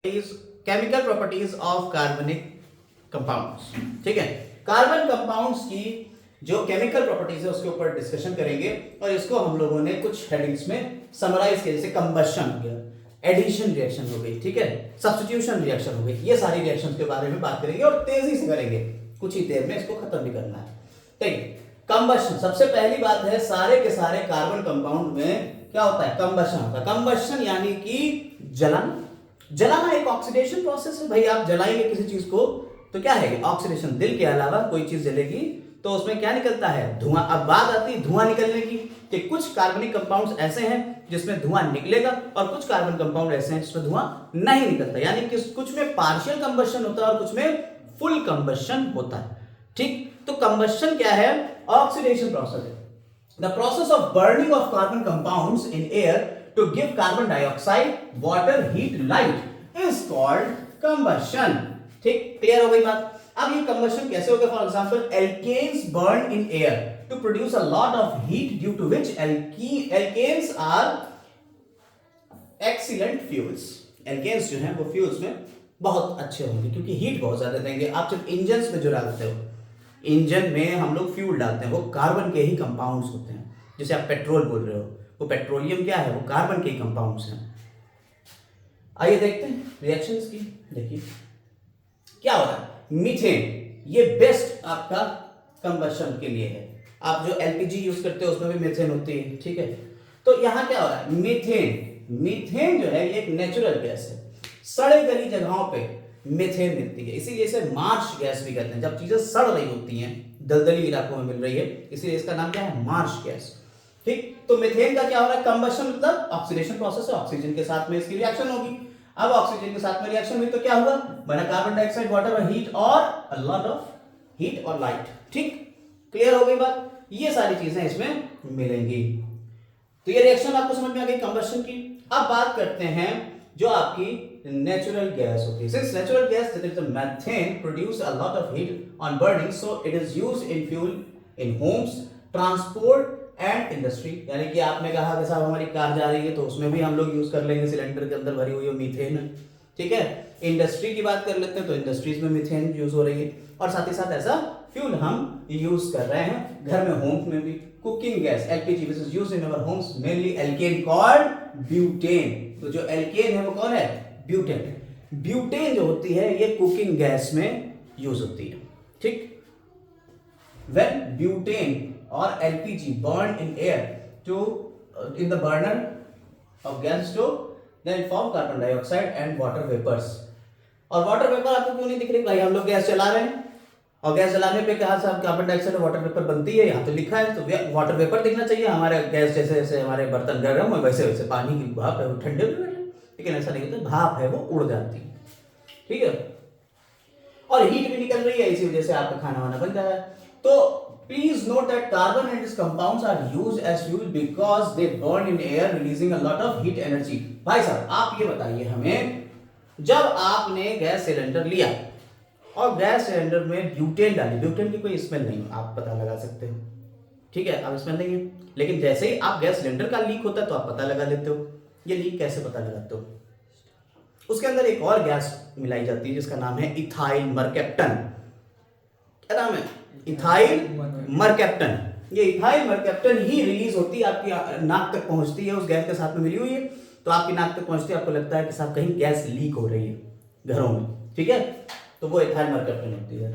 Chemical properties of कार्बनिक compounds. ठीक है, कार्बन कंपाउंड्स की जो केमिकल प्रॉपर्टीज है उसके ऊपर डिस्कशन करेंगे और इसको हम लोगों ने कुछ हेडिंग्स में समराइज किया, जैसे कंबशन हो गया, एडिशन रिएक्शन हो गई, ठीक है, सब्स्टिट्यूशन रिएक्शन हो गई, ये सारी रिएक्शन के बारे में बात करेंगे और तेजी से करेंगे, कुछ ही देर में इसको खत्म भी करना है। ठीक है, कंबशन सबसे पहली बात है, सारे के सारे कार्बन कंपाउंड में क्या होता है, कंबशन होता है। कंबशन यानी कि जलाना। जलाना एक ऑक्सीडेशन प्रोसेस है भाई, आप जलाएंगे किसी चीज को तो क्या है, ऑक्सीडेशन। दिल के अलावा कोई चीज जलेगी तो उसमें क्या निकलता है, धुआं। अब बात आती है धुआं निकलने की, कि कुछ कार्बनिक कंपाउंड्स ऐसे हैं जिसमें धुआं निकलेगा और कुछ कार्बन कंपाउंड ऐसे हैं जिसमें धुआं नहीं निकलता, यानी कि कुछ में पार्शियल कंबशन होता है और कुछ में फुल कंबशन होता है। ठीक, तो कंबशन क्या है, ऑक्सीडेशन प्रोसेस है, the process of burning of carbon compounds in air to give carbon dioxide, water, heat, light is called combustion. ठीक, क्लियर हो गई बात। अब ये कंबशन कैसे होगा, for example alkanes burn in air to produce a lot of heat due to which alkanes are excellent fuels. Alkanes जो हैं वो फ्यूल्स में बहुत अच्छे होंगे क्योंकि हीट बहुत ज्यादा देंगे। आप जब इंजन में जो डालते हो, इंजन में हम लोग फ्यूल डालते हैं, वो कार्बन के ही कंपाउंड्स होते हैं। जैसे आप पेट्रोल बोल रहे हो, वो पेट्रोलियम क्या है, वो कार्बन के ही कंपाउंड्स हैं। आइए देखते हैं रिएक्शंस की। देखिए क्या हो रहा है, मीथेन ये बेस्ट आपका कंबशन के लिए है। आप जो एलपीजी यूज करते हो उसमें भी मीथेन होती है, ठीक है। तो यहां क्या हो रहा है, मीथेन जो है ये एक नेचुरल गैस है, सड़े गली जगहों पे मीथेन मिलती है, इसीलिए इसे मार्श गैस भी कहते हैं। जब चीजें सड़ रही होती हैं, दलदली इलाकों में मिल रही है, इसीलिए इसका नाम क्या है, मार्श गैस। ठीक, तो मीथेन का क्या हो रहा है, कंबशन मतलब ऑक्सीडेशन प्रोसेस है, ऑक्सीजन के साथ में इसकी रिएक्शन होगी। अब ऑक्सीजन के साथ में रिएक्शन हुई तो क्या हुआ, बना कार्बन डाइऑक्साइड, वाटर और हीट और अ लॉट ऑफ हीट और लाइट। ठीक, क्लियर हो गई बात। ये सारी चीजें इसमें मिलेंगी। तो ये रिएक्शन आपको समझ में आ गई कंबशन की। अब बात करते हैं जो आपकी नेचुरल गैस होती है। Since natural gas that is the methane produce a lot of heat on burning, so it is used in fuel in Holmes, transport and industry. यानी कि आपने कहा कि साहब हमारी कार जा रही है तो उसमें भी हम लोग यूज कर लेंगे, सिलेंडर के अंदर भरी हुई है मीथेन, ठीक है। इंडस्ट्री की बात कर लेते हैं तो इंडस्ट्रीज में मीथेन यूज हो रही है और साथ ही साथ ऐसा फ्यूल हम यूज कर रहे हैं घर में, होम में भी। Cooking gas LPG which is used in our homes, mainly alkane called butane. तो जो एल्केन है वो कौन है, ब्यूटेन। ब्यूटेन जो होती है ये कुकिंग गैस में यूज होती है। ठीक, when butane or LPG burned in air to in the burner of gas stove, then form carbon dioxide and water vapors। और वाटर वेपर आपको क्यों नहीं दिख रही भाई, हम लोग गैस चला रहे हैं और गैस जलाने पे कहा साहब कार्बन डाइऑक्साइड और वाटर वेपर बनती है, यहाँ तो लिखा है, तो वाटर वेपर दिखना चाहिए। हमारे गैस जैसे जैसे हमारे बर्तन गर्म है वैसे वैसे पानी की भाप है वो ठंडे में, लेकिन ऐसा नहीं होता, भाप है वो उड़ जाती है, ठीक है, और हीट भी निकल रही है, इसी वजह से आपका खाना वाना बन जाए। तो please note that carbon and its compounds are used as fuel because they burn in air releasing a lot of heat energy। भाई साहब आप ये बताइए हमें, जब आपने गैस सिलेंडर लिया और गैस सिलेंडर में ब्यूटेन डाली, ब्यूटेन की कोई स्मेल नहीं, आप पता लगा सकते हो, ठीक है, अब स्मेल नहीं है, लेकिन जैसे ही आप गैस सिलेंडर का लीक होता है तो आप पता लगा लेते हो। ये लीक कैसे पता लगाते हो, उसके अंदर एक और गैस मिलाई जाती है जिसका नाम है इथाइल मरकैप्टन। क्या नाम है, इथाइल मरकैप्टन। ये इथाइल मरकैप्टन ही रिलीज होती है, आपकी नाक तक पहुंचती है, उस गैस के साथ में मिली हुई है, तो आपकी नाक तक पहुंचती है, आपको लगता है कि साहब कहीं गैस लीक हो रही है घरों में, ठीक है, तो वो इथाइल मरकैप्टन होती है।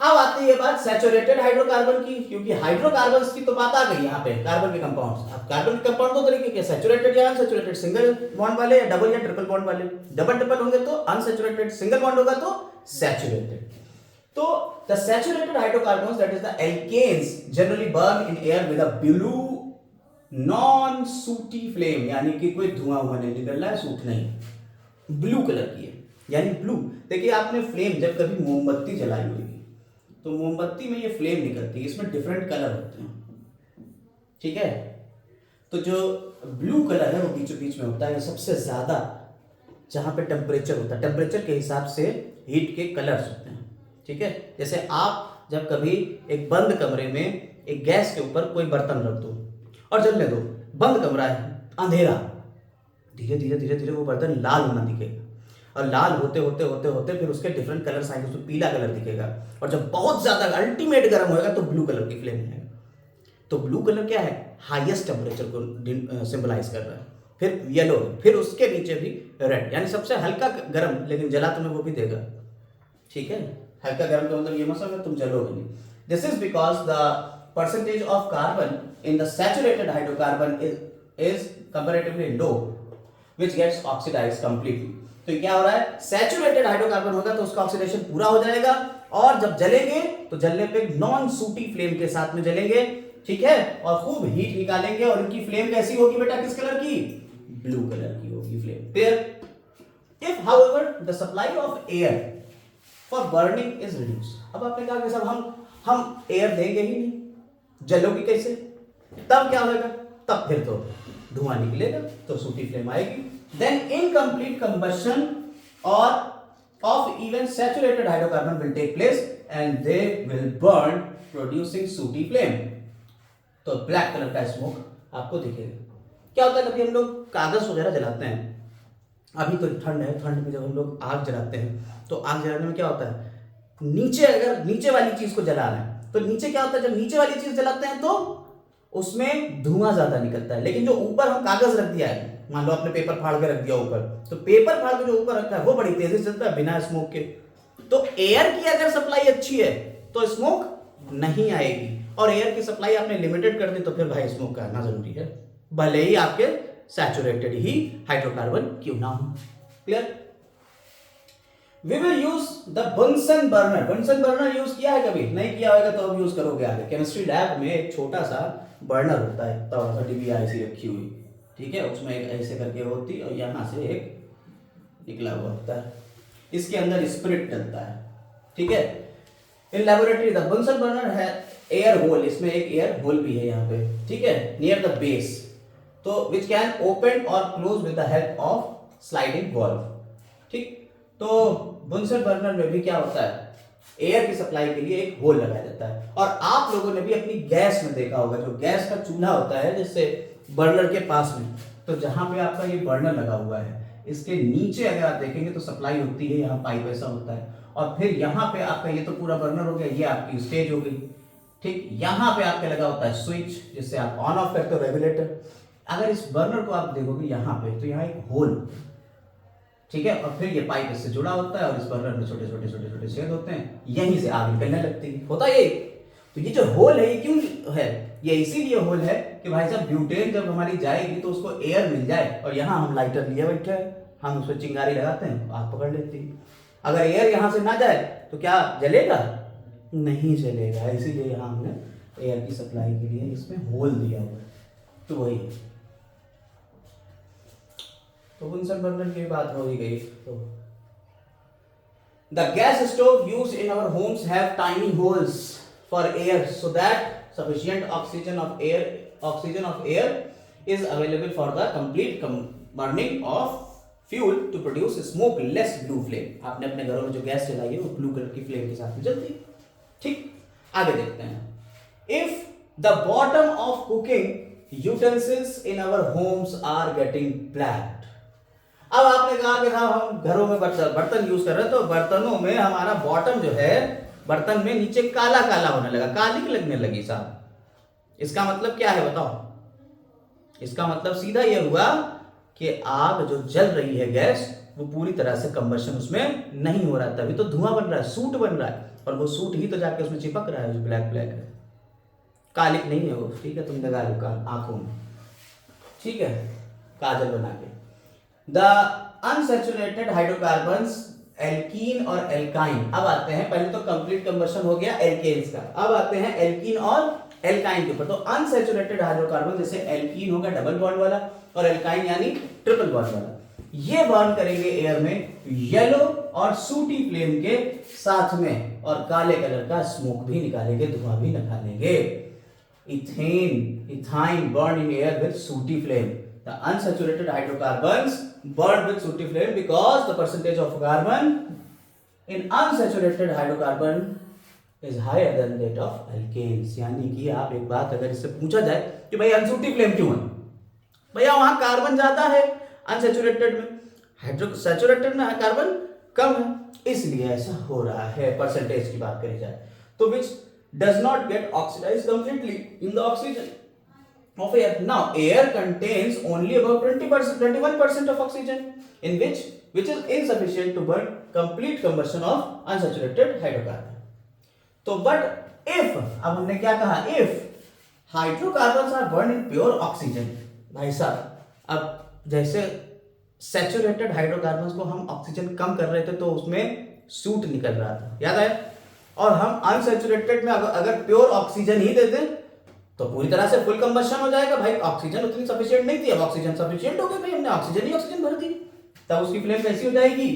अब आती है बात सैचुरेटेड हाइड्रोकार्बन की, क्योंकि हाइड्रोकार्बन्स की तो बात आ गई यहाँ पे, कार्बन के कंपाउंड्स। अब कार्बन के कंपाउंड दो तरीके के, सैचुरेटेड या अनसैचुरेटेड, सिंगल बॉन्ड वाले या डबल या ट्रिपल बॉन्ड वाले। डबल ट्रिपल होंगे तो अनसैचुरेटेड, सिंगल बॉन्ड होगा तो सैचुरेटेड। तो the saturated hydrocarbons, that is the alkanes, generally burn in air with a blue non sooty flame, यानी कि कोई धुआं हुआ नहीं निकल रहा है, सूट नहीं, ब्लू कलर की है, यानी ब्लू। देखिए आपने फ्लेम जब कभी मोमबत्ती जलाई होगी तो मोमबत्ती में ये फ्लेम निकलती है, इसमें डिफरेंट कलर होते हैं, ठीक है। तो जो ब्लू कलर है वो बीचों बीच में होता है, सबसे ज्यादा जहां पे टेम्परेचर होता है, टेम्परेचर के हिसाब से हीट के कलर्स होते हैं, ठीक है। जैसे आप जब कभी एक बंद कमरे में एक गैस के ऊपर कोई बर्तन रख दो और जलने दो, बंद कमरा है, अंधेरा, धीरे धीरे धीरे धीरे वो बर्तन लाल होना दिखेगा, और लाल होते होते होते होते फिर उसके डिफरेंट कलर आएंगे, उसमें पीला कलर दिखेगा, और जब बहुत ज्यादा अल्टीमेट गर्म होएगा तो ब्लू कलर की फ्लेम आएगा। तो ब्लू कलर क्या है, हाईएस्ट टेम्परेचर को सिंबलाइज कर रहा है। फिर येलो, फिर उसके नीचे भी रेड, यानी सबसे हल्का गर्म, लेकिन जला तुम्हें वो भी देगा। ठीक है, हल्का गर्म का मतलब ये मत समझो तुम जलोगे नहीं। This is because the percentage of carbon in the saturated hydrocarbon is comparatively low, which gets oxidized completely. तो क्या हो रहा है, सैचुरेटेड हाइड्रोकार्बन होगा तो उसका ऑक्सीडेशन पूरा हो जाएगा, और जब जलेंगे तो जलने पे नॉन सूटी फ्लेम के साथ में जलेंगे। ठीक है, और खूब हीट निकालेंगे, और इनकी फ्लेम कैसी होगी बेटा, किस कलर की, ब्लू कलर की होगी flame. Clear? If however the supply of air for burning is reduce, अब आपने कहा कि साहब हम एयर देंगे ही नहीं, जलोगी कैसे, तब क्या होगा, तब फिर तो धुआं निकलेगा, तो सूटी फ्लेम आएगी। देन इनकम्प्लीट कंबशन और of even saturated hydrocarbon will take place and they will burn producing sooty flame। तो ब्लैक कलर का स्मोक आपको दिखेगा। क्या होता है, कभी हम लोग कागज वगैरह जलाते हैं, अभी तो ठंड है, ठंड में जब हम लोग आग जलाते हैं तो आग जलाने में क्या होता है, नीचे अगर नीचे वाली चीज को जला रहे हैं तो नीचे क्या होता है, जब नीचे वाली चीज जलाते हैं तो उसमें धुआं ज्यादा निकलता है, लेकिन जो ऊपर हम कागज रख दिया है, मान लो आपने पेपर फाड़ के रख दिया ऊपर, तो पेपर फाड़ के जो ऊपर रखा है वो बड़ी तेजी से चलता है बिना स्मोक के। तो एयर की अगर सप्लाई अच्छी है तो स्मोक नहीं आएगी, और एयर की सप्लाई आपने लिमिटेड कर दी तो फिर भाई स्मोक का आना जरूरी है, भले ही आपके सैचुरेटेड ही हाइड्रोकार्बन क्यों ना हो। Clear? We will use the Bunsen burner. Bunsen burner use किया है कभी? नहीं किया होगा तो अब यूज करोगे आगे। केमिस्ट्री लैब में एक छोटा सा बर्नर होता है, तब सा डिबिया ऐसी रखी हुई, ठीक है, उसमें एक ऐसे करके होती है और यहाँ से एक निकला हुआ होता है, इसके अंदर स्पिरिट डलता है। ठीक है, in laboratory the Bunsen burner है एयर होल, इसमें एक एयर होल भी है यहाँ पे, ठीक है, नियर द बेस, तो विच कैन ओपन और close with the help of sliding valve. ठीक, तो बंसन बर्नर में भी क्या होता है, एयर की सप्लाई के लिए एक होल लगाया जाता है। और आप लोगों ने भी अपनी गैस में देखा होगा, जो गैस का चूल्हा होता है जिससे बर्नर के पास में, तो जहां पे आपका ये बर्नर लगा हुआ है, इसके नीचे अगर आप देखेंगे तो सप्लाई होती है, यहाँ पाइप ऐसा होता है, और फिर यहाँ पे आपका ये तो पूरा बर्नर हो गया, ये आपकी स्टेज हो गई। ठीक, यहाँ पे आपके लगा होता है स्विच, जिससे आप ऑन ऑफ करते हो, रेगुलेटर। अगर इस बर्नर को आप देखोगे यहाँ पे, तो यहाँ एक होल, ठीक है, और फिर ये पाइप इससे जुड़ा होता है, और इस बर्नर में छोटे छोटे छोटे छोटे छेद होते हैं, यहीं से आग निकलने लगती है, होता है ये। तो ये जो होल है ये क्यों है, ये इसीलिए होल है कि भाई साहब ब्यूटेन जब हमारी जाएगी तो उसको एयर मिल जाए, और यहाँ हम लाइटर लिए बैठे हैं, हम उसमें चिंगारी लगाते हैं, आग पकड़ लेती है। अगर एयर यहाँ से ना जाए तो क्या जलेगा, नहीं जलेगा, इसीलिए यहाँ हमने एयर की सप्लाई के लिए इसमें होल दिया हुआ है। तो वही है, तो बंसन बर्नर की बात हो ही गई। तो the gas stove used in our homes have tiny holes for air so that sufficient oxygen of air is available for the complete burning of fuel to produce smoke less blue flame। आपने अपने घरों में जो gas जलाई है वो blue colour की flame के साथ में जलती है। ठीक, आगे देखते हैं। if the bottom of cooking utensils in our homes are getting black। अब आपने कहा कि हम घरों में बर्तन यूज कर रहे हैं, तो बर्तनों में हमारा बॉटम जो है, बर्तन में नीचे काला काला होने लगा, काली लगने लगी साहब। इसका मतलब क्या है बताओ? इसका मतलब सीधा यह हुआ कि आग जो जल रही है, गैस, वो पूरी तरह से कंबशन उसमें नहीं हो रहा, तभी तो धुआं बन रहा है, सूट बन रहा है, और वो सूट ही तो जाके उसमें चिपक रहा है, जो ब्लैक ब्लैक है, कालिक नहीं है वो। ठीक है, तुम लगा लो आंखों में, ठीक है, काजल बना के। द अनसैचुरेटेड हाइड्रोकार्बन्स एल्कीन और एल्काइन। अब आते हैं, पहले तो कंप्लीट कंबशन हो गया एल्केन्स का, अब आते हैं एल्कीन और एल्काइन के ऊपर। तो अनसैचुरेटेड हाइड्रोकार्बन जैसे एल्कीन होगा डबल बॉन्ड वाला, और एल्काइन यानी ट्रिपल बॉन्ड वाला, ये बर्न करेंगे एयर में येलो और सूटी फ्लेम के साथ में, और काले कलर का स्मोक भी निकालेंगे, धुआं भी निकालेंगे। Ethyne burn in air with सूटी flame. The unsaturated hydrocarbons burn with sooty flame because the percentage of carbon in unsaturated hydrocarbon is higher than that of alkanes। यानी कि आप एक बात अगर इससे पूछा जाए कि भाई अनसूटी फ्लेम क्यों है, भैया वहां कार्बन ज्यादा है, अनसैचुरेटेड में सैचुरेटेड में कार्बन कम है, इसलिए ऐसा हो रहा है। परसेंटेज की बात करी जाए तो which does not get oxidize completely in the oxygen of air. Now air contains only about 20%, 21% of oxygen, in which is insufficient to burn complete combustion of unsaturated hydrocarbon. तो but if, अब हमने क्या कहा, if hydrocarbons are burned in pure oxygen, भाई साहब अब जैसे saturated hydrocarbons को हम ऑक्सीजन कम कर रहे थे तो उसमें सूट निकल रहा था, याद है, और हम अनसैचुरेटेड में अगर प्योर ऑक्सीजन ही दे दें तो पूरी तरह से फुल कंबशन हो जाएगा। भाई ऑक्सीजन उतनी सफिशिएंट नहीं थी, अब ऑक्सीजन सफिशिएंट हो गई, भाई हमने ऑक्सीजन ही ऑक्सीजन भर दी, तब उसकी फ्लेम कैसी हो जाएगी,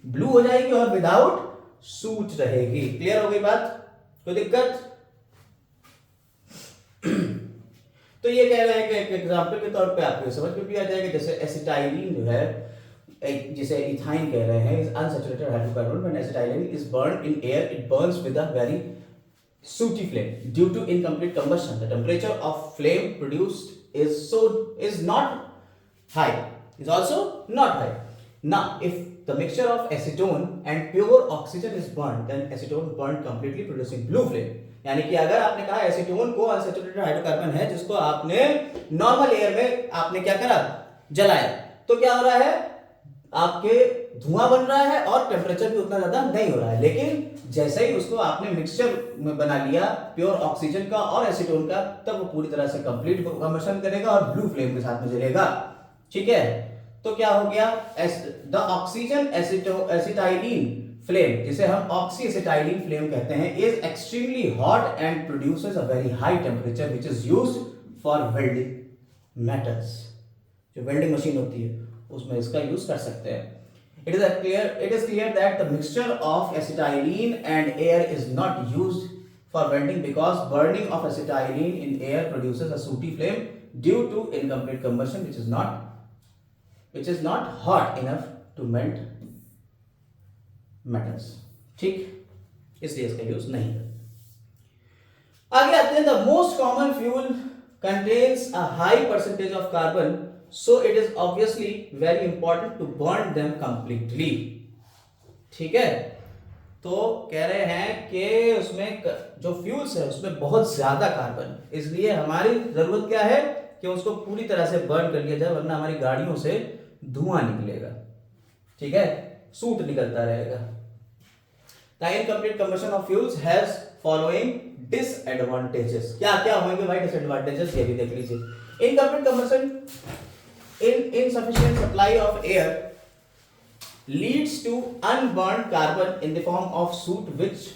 ब्लू हो जाएगी और विदाउट सूट रहेगी। क्लियर हो गई बात, कोई दिक्कत? तो ये कह रहे हैं कि एक एग्जांपल के तौर पे आपको समझ में भी आ जाएगा, जैसे एसिटाइलिन जो है, जिसे इथाइन कह रहे हैं, is unsaturated hydrocarbon, when acetylene is burned in air it Burns with a very sooty flame due to incomplete combustion. The temperature of flame produced is not high, is also not high. Now if the mixture of acetone and pure oxygen is burned, then acetone burned completely producing blue flame. यानी कि अगर आपने कहा acetone को unsaturated hydrocarbon है जिसको आपने normal air में आपने क्या करा, जलाया, तो क्या हो रहा है, आपके धुआं बन रहा है और टेम्परेचर भी उतना ज्यादा नहीं हो रहा है। लेकिन जैसे ही उसको आपने मिक्सचर में बना लिया प्योर ऑक्सीजन का और एसीटोन का, तब वो पूरी तरह से कंप्लीट कंबशन करेगा और ब्लू फ्लेम के साथ में जलेगा। ठीक है, तो क्या हो गया, द ऑक्सीजन एसिटाइलिन फ्लेम, जिसे हम ऑक्सी एसिटाइलिन फ्लेम कहते हैं, is extremely hot and produces a very high temperature which is used for welding metals. जो वेल्डिंग मशीन होती है उसमें इसका यूज कर सकते हैं। It is clear that the mixture of acetylene and air is not used for welding because burning of acetylene in air produces a sooty flame due to incomplete combustion which is not hot enough to melt metals. ठीक, इसलिए इसका use नहीं है। आगे आते हैं, the most common fuel contains a high percentage of carbon, so it is obviously very important to burn them completely. ठीक है, तो कह रहे हैं कि उसमें जो फ्यूल्स है उसमें बहुत ज्यादा कार्बन, इसलिए हमारी जरूरत क्या है कि उसको पूरी तरह से बर्न कर लिया जाए, वरना हमारी गाड़ियों से धुआं निकलेगा। ठीक है, सूट निकलता रहेगा। The incomplete combustion of fuels has following disadvantages. क्या क्या होंगे भाई disadvantages, ये भी देख लीजिए। Incomplete combustion in insufficient supply of air leads to unburned carbon in the form of soot which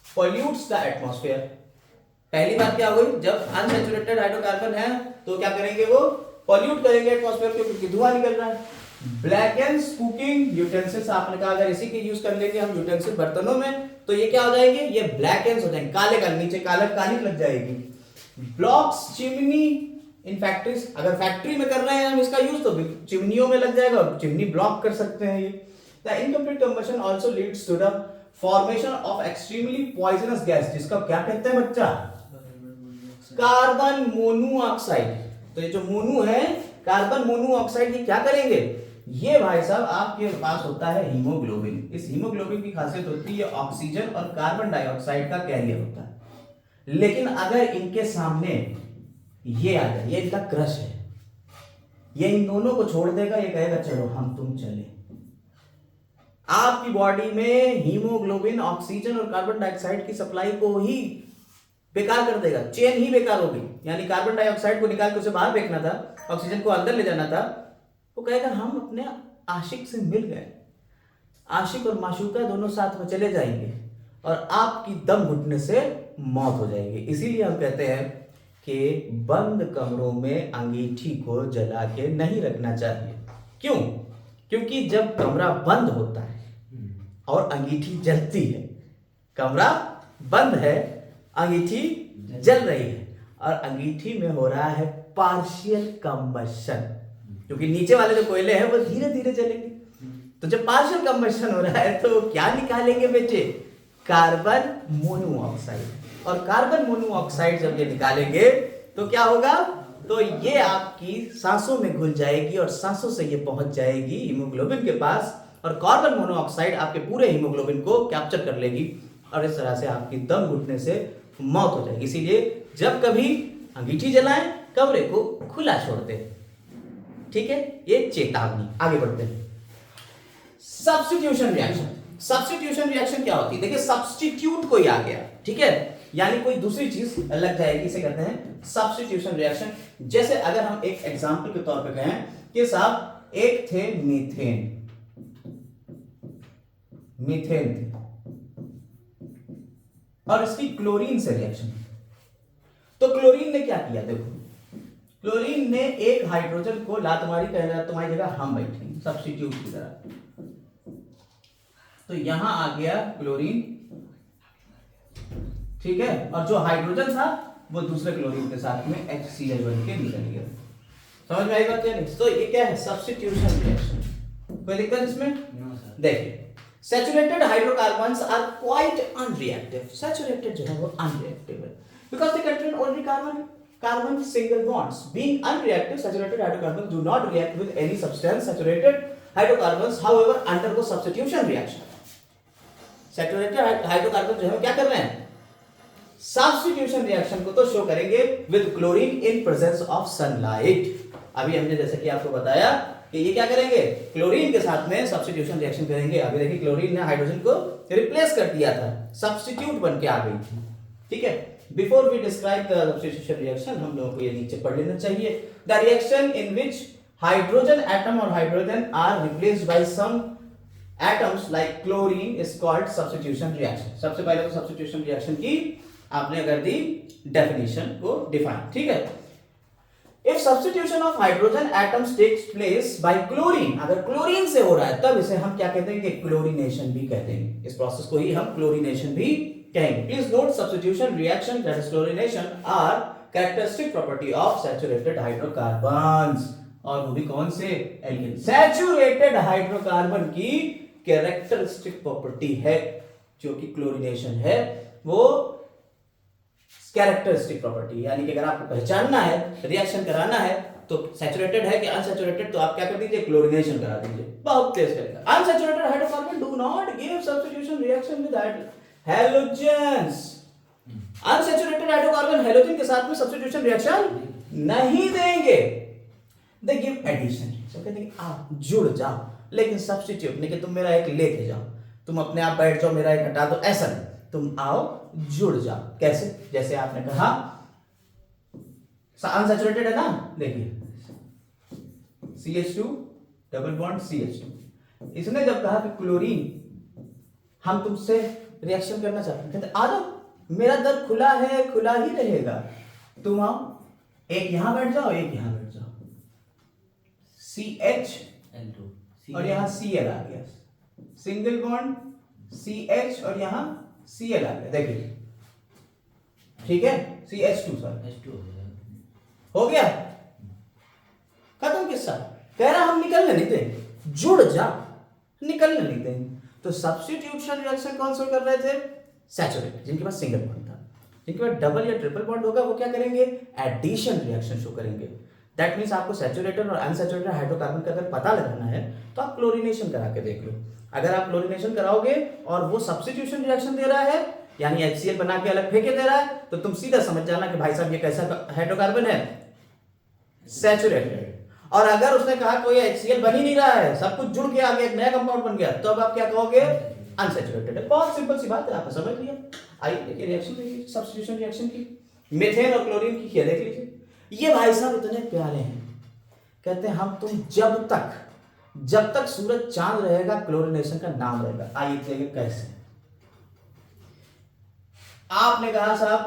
pollutes the atmosphere. पहली बात क्या हो गई, जब अनसैचुरेटेड हाइड्रोकार्बन है तो क्या करेंगे, वो पॉल्यूट करेंगे एटमॉस्फेयर को क्योंकि धुआं निकल रहा है। ब्लैकेंस कुकिंग यूटेंसिल्स, आपने कहा अगर इसी के यूज कर लेंगे हम यूटेंसिल बर्तनों में तो ये क्या हो जाएंगे, ये ब्लैकेंस हो जाएंगे, काले काले, नीचे काला कालिक लग जाएगी। ब्लॉक्स चिमनी इन फैक्ट्रीज, अगर फैक्ट्री में कर रहे हैं हम इसका यूज तो चिमनियों में लग जाएगा, चिमनी ब्लॉक कर सकते हैं ये। The incomplete combustion also leads to the formation of extremely poisonous gas, जिसका क्या कहते हैं बच्चा, कार्बन मोनोऑक्साइड। तो ये जो मोनो है, कार्बन मोनोऑक्साइड, ये क्या करेंगे, ये भाई साहब आपके पास होता है हीमोग्लोबिन। इस हीमोग्लोबिन की खासियत होती है ऑक्सीजन और कार्बन डाइऑक्साइड का कैरियर होता है। लेकिन अगर इनके सामने ये आ जाए, ये इनका क्रश है, ये इन दोनों को छोड़ देगा, ये कहेगा चलो हम तुम चले। आपकी बॉडी में हीमोग्लोबिन ऑक्सीजन और कार्बन डाइऑक्साइड की सप्लाई को ही बेकार कर देगा, चेन ही बेकार होगी। यानी कार्बन डाइऑक्साइड को निकाल के उसे बाहर फेंकना था, ऑक्सीजन को अंदर ले जाना था, वो कहेगा हम अपने आशिक से मिल गए, आशिक और माशूका दोनों साथ में चले जाएंगे और आपकी दम घुटने से मौत हो जाएगी। इसीलिए हम कहते हैं कि बंद कमरों में अंगीठी को जला के नहीं रखना चाहिए। क्यों? क्योंकि जब कमरा बंद होता है और अंगीठी जलती है, कमरा बंद है, अंगीठी जल रही है और अंगीठी में हो रहा है पार्शियल कंबशन, क्योंकि नीचे वाले जो कोयले हैं वो धीरे धीरे जलेंगे। तो जब पार्शियल कंबशन हो रहा है तो क्या निकालेंगे बेटे, कार्बन मोनोऑक्साइड। और कार्बन मोनोऑक्साइड जब ये निकालेंगे तो क्या होगा, तो ये आपकी सांसों में घुल जाएगी और सांसों से ये पहुंच जाएगी हीमोग्लोबिन के पास, और कार्बन मोनोऑक्साइड आपके पूरे हीमोग्लोबिन को कैप्चर कर लेगी और इस तरह से आपकी दम घुटने से मौत हो जाएगी। इसीलिए जब कभी अंगीठी जलाएं, कमरे को खुला छोड़ दें। ठीक है, ये चेतावनी। आगे बढ़ते हैं। Substitution reaction. सब्स्टिट्यूशन रिएक्शन क्या होती है? देखिए, सब्स्टिट्यूट कोई आ गया, ठीक है, यानी कोई दूसरी चीज लग जाएगी, इसे कहते हैं सब्स्टिट्यूशन रिएक्शन। जैसे अगर हम एक एग्जांपल के तौर पे कहें कि साहब एक थे मीथेन, मीथेन थे और इसकी क्लोरीन से रिएक्शन। तो क्लोरीन ने क्या किया? देखो, क्लोरीन ने एक हाइड्रोजन को लातमारी कह रहा, तुम्हारी जगह हम बैठेंगे सब्स्टिट्यूट की तरह। तो यहां आ गया क्लोरीन, ठीक है, और जो हाइड्रोजन था वो दूसरे क्लोरीन के साथ में HCl बन के निकल गया। समझ में आई बात क्या नहीं? तो ये क्या है? Substitution reaction. कोई दिक्कत इसमें? देखिए, saturated hydrocarbons are quite unreactive. Saturated जो है वो अनरिएक्टिव है because they contain only carbon single bonds. Being unreactive, saturated hydrocarbons do not react with any substance. Saturated hydrocarbons, however, undergo substitution reaction. Saturated hydrocarbons जो है क्या कर रहे हैं? Substitution reaction को तो शो करेंगे with chlorine in presence of sunlight. अभी हमने जैसे कि आपको बताया कि ये क्या करेंगे? क्लोरीन के साथ में सब्स्टिट्यूशन रिएक्शन करेंगे। अभी देखिए, क्लोरीन ने हाइड्रोजन को रिप्लेस कर दिया था, सब्स्टिट्यूट बन के आ गई थी। ठीक है, before we describe the substitution reaction, हम लोगों को ये नीचे पढ़ लेना चाहिए। The reaction in which hydrogen atom और hydrogen are replaced by some atoms like chlorine is called substitution reaction. सबसे पहले तो सब्स्टिट्यूशन रिएक्शन की आपने अगर दी डेफिनेशन को डिफाइन, ठीक है। If substitution of hydrogen atoms takes place by chlorine, अगर क्लोरीन से हो रहा है तब इसे हम क्या कहते हैं? कि क्लोरीनेशन भी कहते हैं। इस प्रोसेस को ही हम क्लोरीनेशन भी कहेंगे। Please note, substitution reaction that is chlorination are characteristic property of saturated hydrocarbons. और वो भी कौन से? एल्केन। सैचुरेटेड हाइड्रोकार्बन की कैरेक्टरिस्टिक प्रॉपर्टी है जो कि क्लोरीनेशन है, वो कैरेक्टरिस्टिक प्रॉपर्टी, यानी कि अगर आपको पहचानना है, रिएक्शन कराना है, तो सैचुरेटेड है कि अनसैचुरेटेड, तो आप क्या कर दीजिए? क्लोरीनेशन करा दीजिए। बहुत तेज करेगा। Unsaturated hydrocarbon do not give substitution reaction with halogens. Unsaturated hydrocarbon halogen के साथ में सब्स्टिट्यूशन रिएक्शन नहीं देंगे, दे गिव एडिशन। तो कहते हैं आप जुड़ जाओ, लेकिन सब्स्टिट्यूट नहीं कि तुम मेरा एक लेके जाओ, तुम अपने आप बैठ जाओ, मेरा एक हटा दो, ऐसा नहीं, तुम आओ जुड़ जाओ। कैसे? जैसे आपने कहा अनसैचुरेटेड है ना, देखिए CH2 डबल बॉन्ड CH2। इसने जब कहा कि क्लोरीन हम तुमसे रिएक्शन करना चाहते हैं, कहते आ जाओ, मेरा दर खुला है, खुला ही रहेगा, तुम आओ, एक यहां बैठ जाओ, एक यहां बैठ जाओ, CH और यहां Cl आ गया, सिंगल बॉन्ड CH और यहां Cl आ गया। देखिए, ठीक है, CH2 सॉरी हो गया, खत्म किस्सा। कह रहा हम निकलने नहीं देंगे, जुड़ जा, निकलने नहीं देंगे। तो सब्स्टिट्यूशन रिएक्शन कौन सा कर रहे थे? सैचुरेटेड, जिनके पास सिंगल बॉन्ड था। जिनके पास डबल या ट्रिपल बॉन्ड होगा वो क्या करेंगे? एडिशन रिएक्शन शो करेंगे। दैट मीन्स आपको सैचुरेटेड और अनसैचुरेटेड हाइड्रोकार्बन का अगर पता लगाना है तो आप क्लोरीनेशन करा के देख लो। अगर आप क्लोरीनेशन कराओगे और वो सब्स्टिट्यूशन रिएक्शन दे रहा है, यानी HCl बना के अलग फेंके दे रहा है, तो तुम सीधा समझ जाना कि भाई साहब ये कैसा हाइड्रोकार्बन है? सैचुरेटेड। और अगर उसने कहा कोई HCl बन ही नहीं रहा है, सब कुछ जुड़ के आ गया, एक नया कंपाउंड बन गया, तो अब आप क्या कहोगे? अनसैचुरेटेड है। बहुत सिंपल सी बात है, आपने समझ लिया। आइए देखिए रिएक्शन, देखिए सब्स्टिट्यूशन रिएक्शन की, मीथेन और क्लोरीन की किया, देख लीजिए। ये भाई साहब इतने प्यारे हैं, कहते हैं हम तुम जब तक सूरज चांद रहेगा क्लोरीनेशन का नाम रहेगा। आइए देखिए कैसे। आपने कहा साहब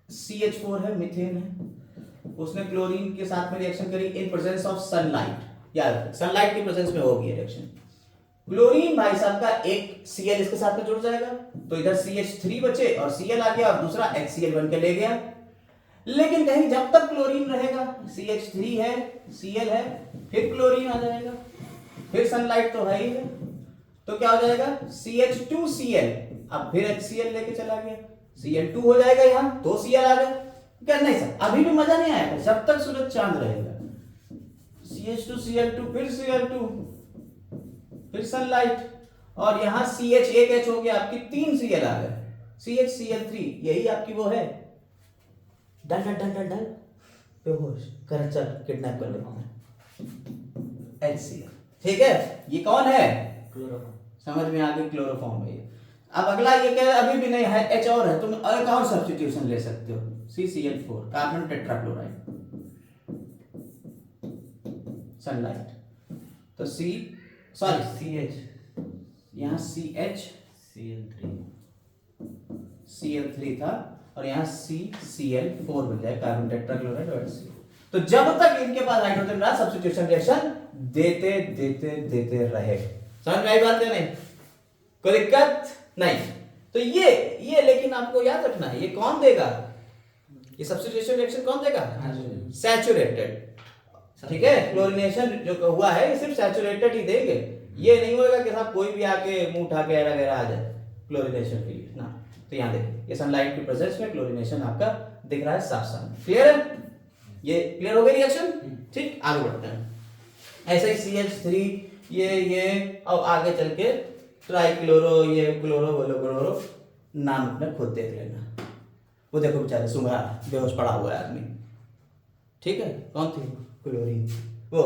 CH4 है, मीथेन है, उसने क्लोरीन के साथ में रिएक्शन करी इन प्रेजेंस ऑफ सनलाइट। यार सनलाइट की प्रेजेंस में होगी रिएक्शन। क्लोरीन भाई साहब का एक Cl इसके साथ में जुड़ जाएगा, तो इधर CH3 बचे और Cl आ गया और दूसरा HCl बन के ले गया। लेकिन कहीं जब तक क्लोरीन रहेगा, CH3 है, Cl है, फिर क्लोरीन आ जाएगा, फिर सनलाइट तो है ही है, तो क्या हो जाएगा? CH2Cl, अब फिर HCl लेके चला गया, Cl2 हो जाएगा, यहां तो Cl आ गया। क्या नहीं सर, अभी भी मजा नहीं आएगा जब तक सूरज चांद रहेगा। CH2Cl2 फिर Cl2 फिर सनलाइट, और यहाँ CH एक H हो गया, आपकी 3 Cl आ गए, CHCl3, यही आपकी वो है। डल डल डल डल डल बेहोश कर, चल किडनैप कर लेते हैं HCl। ठीक है, ये कौन है? क्लोरोफॉर्म। समझ में आ गई, क्लोरोफॉर्म है ये। अब अगला ये क्या है, अभी भी नहीं है, H और है, तुम एक और सब्स्टिट्यूशन ले सकते हो, CCl4 कार्बन टेट्राक्लोराइड, सनलाइट, तो CH, यहाँ Cl3 था, और यहाँ CCl4 बन जाए, कार्बन टेट्राक्लोराइड और HCl। तो जब तक इनके पास हाइड्रोजन रहा, सब्स्टिट्यूशन रिएक्शन देते देते देते रहे। समझ में आई बात है? नहीं कोई दिक्कत नहीं। तो ये लेकिन आपको याद रखना है, ये कौन देगा? ये सब्स्टिट्यूशन रिएक्शन कौन देगा? सैचुरेटेड। ठीक है, क्लोरीनेशन जो हुआ है ये सिर्फ सैचुरेटेड ही देंगे, ये नहीं होगा कि साहब कोई भी आके मुंह उठा के एरा आ जाए क्लोरीनेशन के लिए ना। तो यहाँ देखिए, ये सनलाइट की प्रेजेंस में क्लोरीनेशन आपका दिख रहा है साफ साफ। क्लियर है? ये क्लियर हो गई रिएक्शन? ठीक, आगे बढ़ते हैं। ऐसे ही CH3 ये और आगे चल के ट्राइक्लोरो, ये क्लोरो बोलो क्लोरो, नाम अपने खुद देख लेना। वो देखो बेचारे सुंघा बेहोश पड़ा हुआ है आदमी। ठीक है, कौन थी? क्लोरीन, वो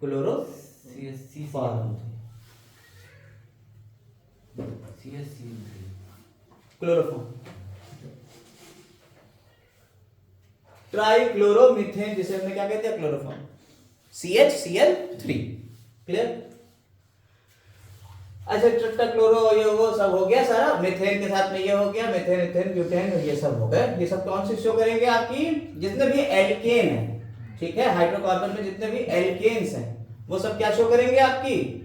क्लोरो क्लोरोफॉर्म, ट्राइक्लोरोमीथेन, जिसे हमने क्या कहते हैं? Chloroform, CHCl3। क्लियर? अच्छा, टेट्राक्लोरो ये वो सब हो गया सारा, मीथेन के साथ में ये हो गया, मीथेन इथेन ब्यूटेन ये सब हो गए। ये सब कौन से शो करेंगे? आपकी जितने भी एल्केन है, ठीक है, हाइड्रोकार्बन में जितने भी एल्केन्स हैं वो सब क्या शो करेंगे? आपकी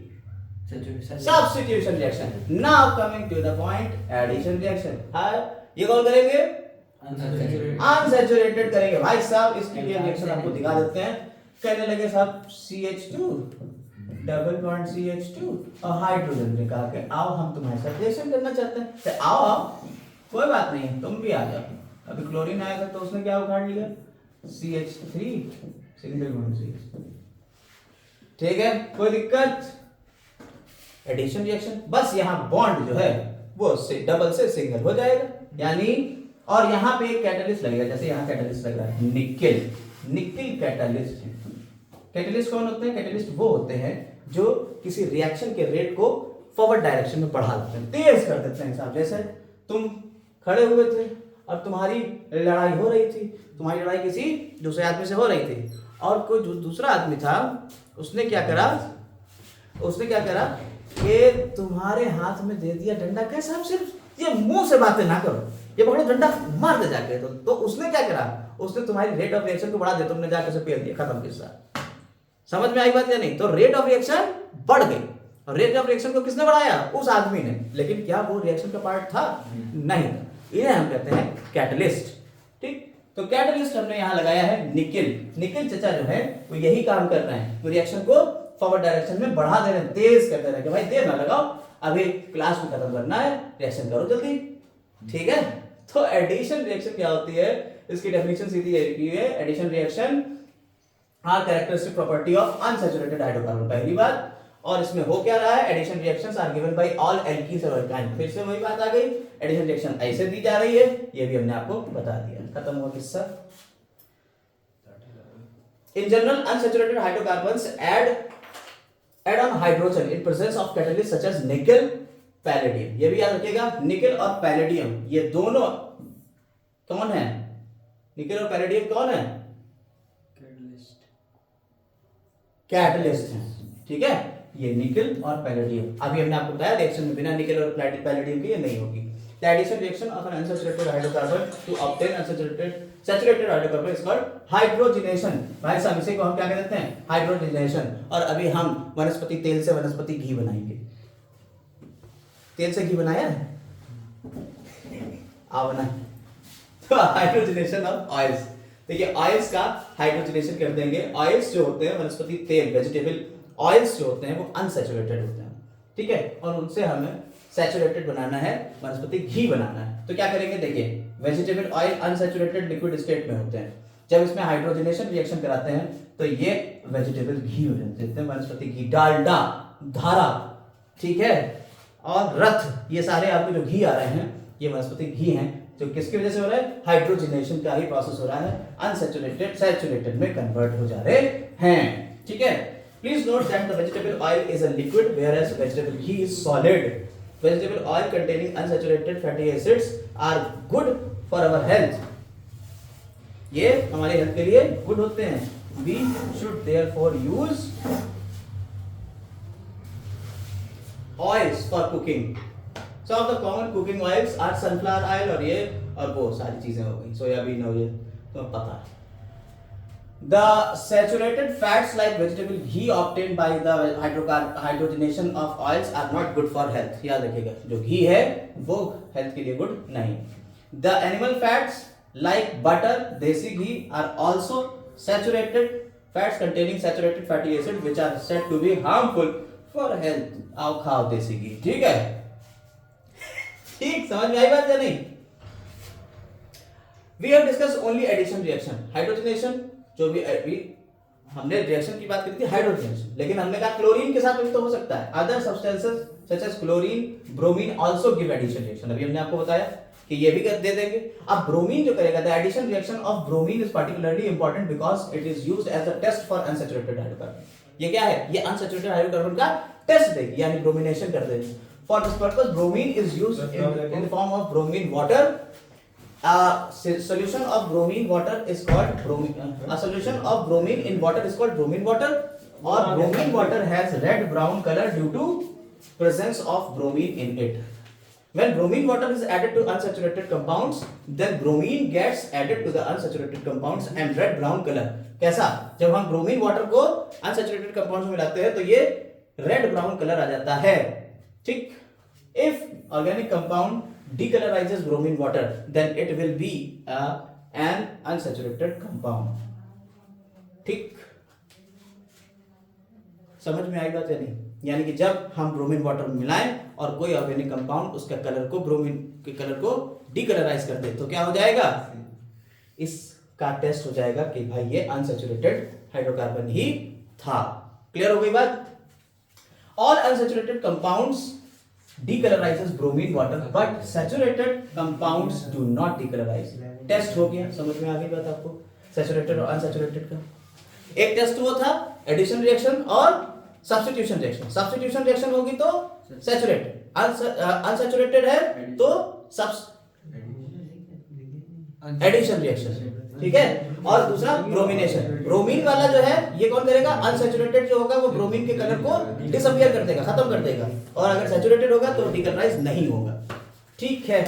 substitution reaction. Now coming to the point, addition reaction. ये कौन करेंगे? अनसैचुरेटेड करेंगे। भाई साहब इसके लिए रिएक्शन आपको दिखा देते हैं। कहने लगे साहब CH2 डबल बॉन्ड CH2 और हाइड्रोजन निकाल के आओ, हम तुम्हारे साथ रिएक्शन करना चाहते हैं। तो आओ कोई बात नहीं, तुम भी आ जाओ। अभी क्लोरीन आया था तो उसने क्या उखाड़ लिया? CH3 single bond CH। ठीक है, कोई दिक्कत? एडिशन रिएक्शन, बस यहाँ बॉन्ड जो है वो से डबल से सिंगल हो जाएगा, यानी और यहाँ पे एक कैटलिस्ट लगेगा, जैसे यहाँ कैटलिस्ट लग रहा है निकिल कैटलिस्ट। कैटलिस्ट कौन होते हैं? कैटलिस्ट वो होते हैं जो किसी रिएक्शन के रेट को फॉरवर्ड डायरेक्शन में बढ़ा देते हैं, तेज कर देते हैं साहब। जैसे तुम खड़े हुए थे और तुम्हारी लड़ाई हो रही थी, तुम्हारी लड़ाई किसी दूसरे आदमी से हो रही थी, और कोई दूसरा आदमी था, उसने क्या करा कि तुम्हारे हाथ में दे दिया डंडा। कैसे? आप सिर्फ ये मुंह से बातें ना करो, ये पकड़ो डंडा मार दे जाके। तो उसने क्या करा? उसने तुम्हारी रेट ऑफ रिएक्शन को बढ़ा दिया, तुमने जाकर उसे पेल दिया, खत्म किस्सा। समझ में आई बात या नहीं? तो रेट ऑफ रिएक्शन बढ़ गई, और रेट ऑफ रिएक्शन को किसने बढ़ाया? उस आदमी ने। लेकिन क्या वो रिएक्शन का पार्ट था? नहीं था। इन्हें हम कहते हैं कैटलिस्ट। ठीक, तो कैटलिस्ट हमने यहाँ लगाया है निकिल चचा जो है वो यही काम कर रहे हैं, वो रिएक्शन को फॉरवर्ड डायरेक्शन में बढ़ा दे रहे हैं, तेज कर दे रहे हैं कि भाई देर ना लगाओ, अभी क्लास में खत्म करना है, रिएक्शन करो जल्दी। ठीक है, तो एडिशन रिएक्शन क्या होती है? इसकी डेफिनेशन सीधी है, addition reaction are characteristic property of unsaturated hydrocarbon, पहली बात। और इसमें हो क्या रहा है? Addition reactions are given by all alkenes और अल्काइन। फिर से वही बात आ गई, एडिशन रिएक्शन ऐसे दी जा रही है, ये भी हमने आपको बता दिया, खत्म हुआ किस्सा। In general unsaturated hydrocarbons add on hydrogen in presence of catalysts such as nickel, palladium. ये भी याद रखिएगा, निकल और पैलेडियम ये दोनों कौन है? निकल और पैलेडियम कौन है? कैटलिस्ट है। ठीक है, ये निकल और पैलेडियम। अभी हमने आपको बताया रिएक्शन में बिना निकल और पैलेडियम के ये नहीं होगी। The addition reaction of an unsaturated hydrocarbon to obtain saturated hydrocarbon is called hydrogenation। भाई साहब इसे को हम क्या कहते हैं? हाइड्रोजनेशन। और अभी हम वनस्पति तेल से वनस्पति घी बनाएंगे। तेल से घी बनाया है? बना। तो हाइड्रोजनेशन ऑफ ऑयल्स, देखिए ऑयल्स का हाइड्रोजनेशन कर देंगे। ऑयल्स जो होते हैं वनस्पति तेल, वेजिटेबल ऑयल्स जो होते हैं वो अनसैचुरेटेड होते हैं। ठीक है, और उनसे हमें सैचुरेटेड बनाना है, वनस्पति घी बनाना है। तो क्या करेंगे? देखिए vegetable oil unsaturated liquid state में होते हैं। जब इसमें हाइड्रोजनेशन रिएक्शन कराते हैं तो ये वेजिटेबल घी हो जाते हैं, वनस्पति घी, डालडा, धारा, ठीक है, और रथ, ये सारे आपके जो घी आ रहे हैं ये वनस्पति घी हैं, जो किसकी वजह से हो रहा है, हाइड्रोजनेशन का ही प्रोसेस हो रहा है, अनसैचुरेटेड सैचुरेटेड में कन्वर्ट हो जा रहे हैं, ठीक है। Please note that the vegetable oil is a liquid whereas vegetable ghee is solid. Vegetable oil containing unsaturated fatty acids are good for our health. ये हमारे हेल्थ के लिए गुड होते हैं। We should therefore use oils for cooking. Some of the common cooking oils are sunflower oil और वो सारी चीजें हो गई, सोयाबीन हो, ये तो पता है। The saturated fats like vegetable ghee obtained by the hydrogenation of oils are not good for health. याद रखिएगा, जो घी है वो हेल्थ के लिए गुड नहीं। The animal fats like butter, देसी घी are also saturated fats containing saturated fatty acids which are said to be harmful for health. आओ खाओ देसी घी, ठीक है, ठीक, समझ में आई बात या नहीं? We have discussed only addition reaction, hydrogenation, जो भी हमने रिएक्शन की बात करी थी हाइड्रोजनेशन, लेकिन हमने कहा क्लोरीन के साथ भी तो हो सकता है। Other substances such as chlorine, bromine also give addition reaction. अभी हमने आपको बताया कि ये भी दे देंगे। अब ब्रोमीन जो करेगा, the addition reaction of bromine is particularly important because it is used as a test for unsaturated hydrocarbon. ये क्या है, ये अनसैचुरेटेड हाइड्रोकार्बन का टेस्ट देगी, यानी ब्रोमिनेशन कर देगी। For this purpose bromine is used in the form of bromine water. Solution of bromine water is called a solution of bromine in water is called bromine water, or bromine water has red brown color due to presence of bromine in it. When bromine water is added to unsaturated compounds, then bromine gets added to the unsaturated compounds and red brown color. कैसा, जब हम bromine water को unsaturated compounds में मिलाते हैं तो ये red brown color आ जाता है, ठीक। If organic compound decolorizes bromine water, then it will be an unsaturated compound, ठीक, समझ में आई बात या नहीं? यानी कि जब हम ब्रोमीन वाटर में मिलाएं और कोई ऑर्गेनिक कंपाउंड उसका कलर को, ब्रोमीन के कलर को डिकलराइज कर दे तो क्या हो जाएगा, इसका टेस्ट हो जाएगा कि भाई ये अनसैचुरेटेड हाइड्रोकार्बन ही था। क्लियर हो गई बात? All unsaturated compounds decolorizes bromine water but saturated compounds do not decolorize. Test हो गया, समझ में आ गई बात आपको, सैचुरेटेड और अनसैचुरेटेड का। एक टेस्ट वो था एडिशन रिएक्शन और सब्स्टिट्यूशन रिएक्शन। सब्स्टिट्यूशन रिएक्शन होगी तो सैचुरेटेड, अनसैचुरेटेड है तो एडिशन रिएक्शन, ठीक है। और दूसरा ब्रोमिनेशन, ब्रोमीन वाला जो है ये कौन करेगा, अनसैचुरेटेड जो होगा वो ब्रोमीन के कलर को डिसअपियर कर देगा, खत्म कर देगा, और अगर सैचुरेटेड होगा तो डिकलराइज नहीं होगा, ठीक है।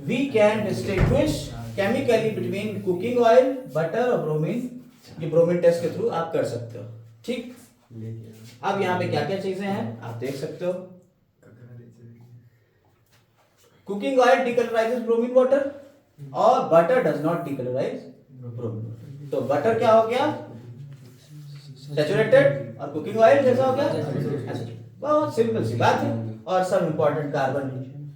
We can distinguish chemically between cooking oil, butter और ब्रोमीन। ये ब्रोमीन टेस्ट के थ्रू आप कर सकते हो, ठीक। अब यहाँ पे क्या क्या चीजें हैं आप देख सकते हो। Cooking oil decolourises bromine water और butter does not decolourise bromine water. तो बटर क्या हो गया, सैचुरेटेड, और कुकिंग ऑयल जैसा हो गया, बहुत सिंपल सी बात है। और सब इंपॉर्टेंट कार्बन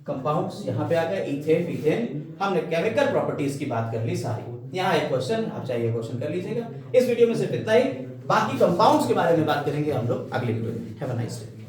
कंपाउंड्स यहाँ पे आ गए, इथेन, मीथेन। हमने केमिकल प्रॉपर्टीज की बात कर ली सारी। यहाँ एक क्वेश्चन, आप चाहिए क्वेश्चन कर लीजिएगा। इस वीडियो में सिर्फ इतना ही, बाकी कंपाउंड्स के बारे में बात करेंगे हम लोग अगले वीडियो में। Have a nice day.